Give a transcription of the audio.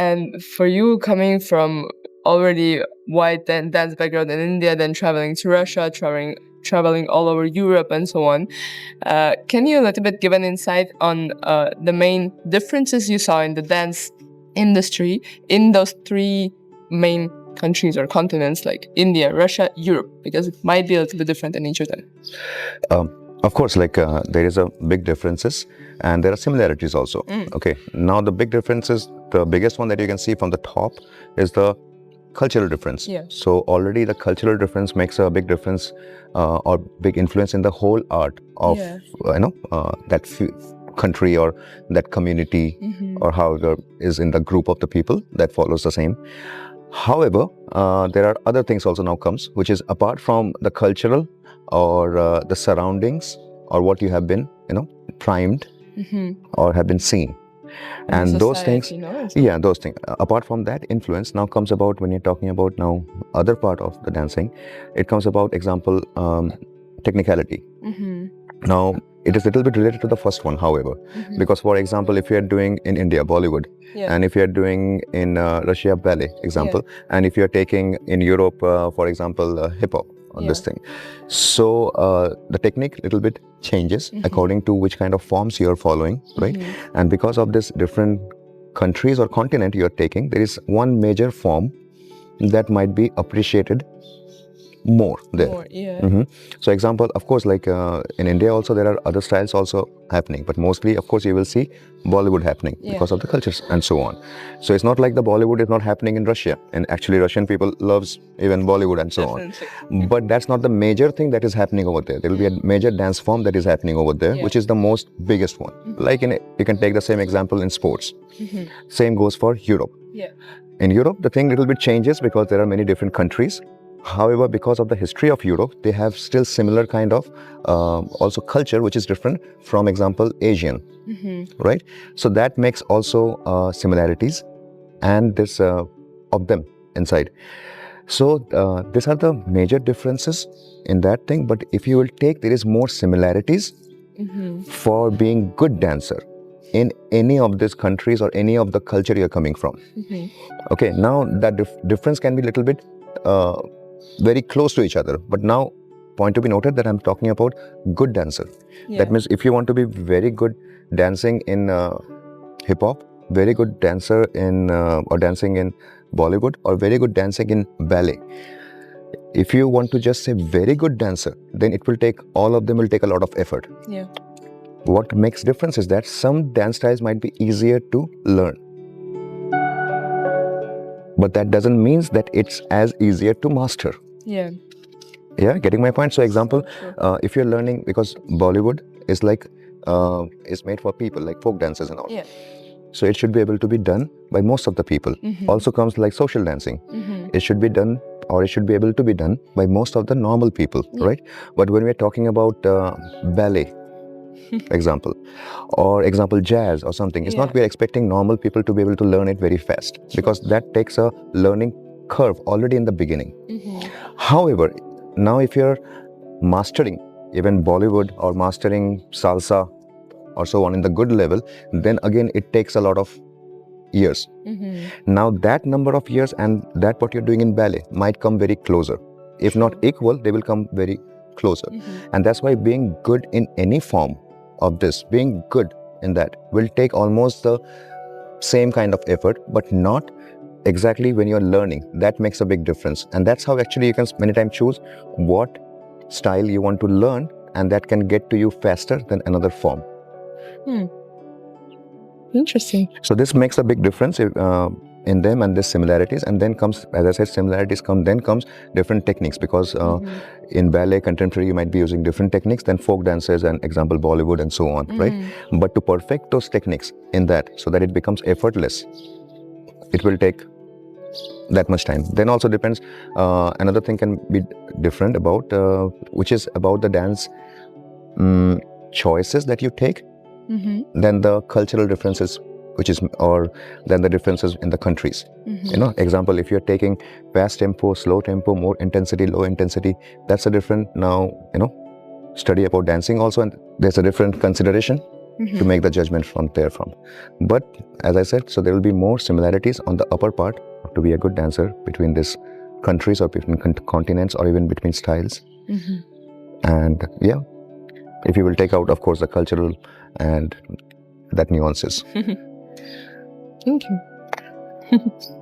And for you, coming from already white dance background in India, then traveling to Russia, traveling all over Europe and so on, can you a little bit give an insight on the main differences you saw in the dance industry in those three main countries or continents, like India, Russia, Europe, because it might be a little bit different in each of them? Of course, there is a big differences and there are similarities also. Okay, now the big differences, the biggest one that you can see from the top is the cultural difference. Yeah. So already the cultural difference makes a big difference or big influence in the whole art of that country or that community or however is in the group of the people that follows the same. However, there are other things also now comes, which is apart from the cultural or the surroundings or what you have been, primed or have been seen. And those things, yeah, those things. Apart from that influence, now comes about when you're talking about now other part of the dancing, it comes about example, technicality. Now, it is a little bit related to the first one, however, because for example, if you are doing in India, Bollywood, and if you are doing in Russia, ballet, example, and if you are taking in Europe, for example, hip-hop, on this thing. So the technique little bit changes according to which kind of forms you are following, right? And because of this different countries or continent you are taking, there is one major form that might be appreciated more there. So example, of course, like in India also there are other styles also happening, but mostly of course you will see Bollywood happening because of the cultures and so on. So it's not like the Bollywood is not happening in Russia, and actually Russian people loves even Bollywood and so on. But that's not the major thing that is happening over there. There will be a major dance form that is happening over there, which is the most biggest one. Like you can take the same example in sports. Same goes for Europe. In Europe, the thing little bit changes because there are many different countries. However, because of the history of Europe, they have still similar kind of also culture, which is different from example Asian, right? So that makes also similarities and this of them inside. So these are the major differences in that thing. But if you will take, there is more similarities for being good dancer in any of these countries or any of the culture you're coming from. Okay, now that difference can be a little bit very close to each other, but now point to be noted that I'm talking about good dancer. That means if you want to be very good dancing in hip-hop, very good dancer in or dancing in Bollywood, or very good dancing in ballet, if you want to just say very good dancer, then it will take, all of them will take a lot of effort. What makes difference is that some dance styles might be easier to learn, but that doesn't mean that it's as easier to master. Yeah, getting my point? So example, if you're learning, because Bollywood is like, is made for people like folk dancers and all. So it should be able to be done by most of the people. Also comes like social dancing. It should be done, or it should be able to be done by most of the normal people, right? But when we're talking about ballet, example, or example jazz or something, it's not we're expecting normal people to be able to learn it very fast, because that takes a learning curve already in the beginning. However, now if you're mastering even Bollywood or mastering salsa or so on in the good level, then again it takes a lot of years. Now that number of years and that what you're doing in ballet might come very closer. If not equal, they will come very closer. And that's why being good in any form of this, being good in that will take almost the same kind of effort, but not exactly when you're learning. That makes a big difference. And that's how actually you can many times choose what style you want to learn, and that can get to you faster than another form. Interesting. So this makes a big difference in them, and the similarities, and then comes, as I said, similarities come, then comes different techniques, because in ballet contemporary you might be using different techniques than folk dancers and example Bollywood and so on, right? But to perfect those techniques in that so that it becomes effortless, it will take that much time. Then also depends, another thing can be different about, which is about the dance choices that you take, then the cultural differences, which is, or then the differences in the countries. You know, example, if you're taking fast tempo, slow tempo, more intensity, low intensity, that's a different now, study about dancing also, and there's a different consideration to make the judgment from there from. But as I said, so there will be more similarities on the upper part to be a good dancer between these countries or between continents or even between styles. And yeah, if you will take out, of course, the cultural and that nuances. Thank you.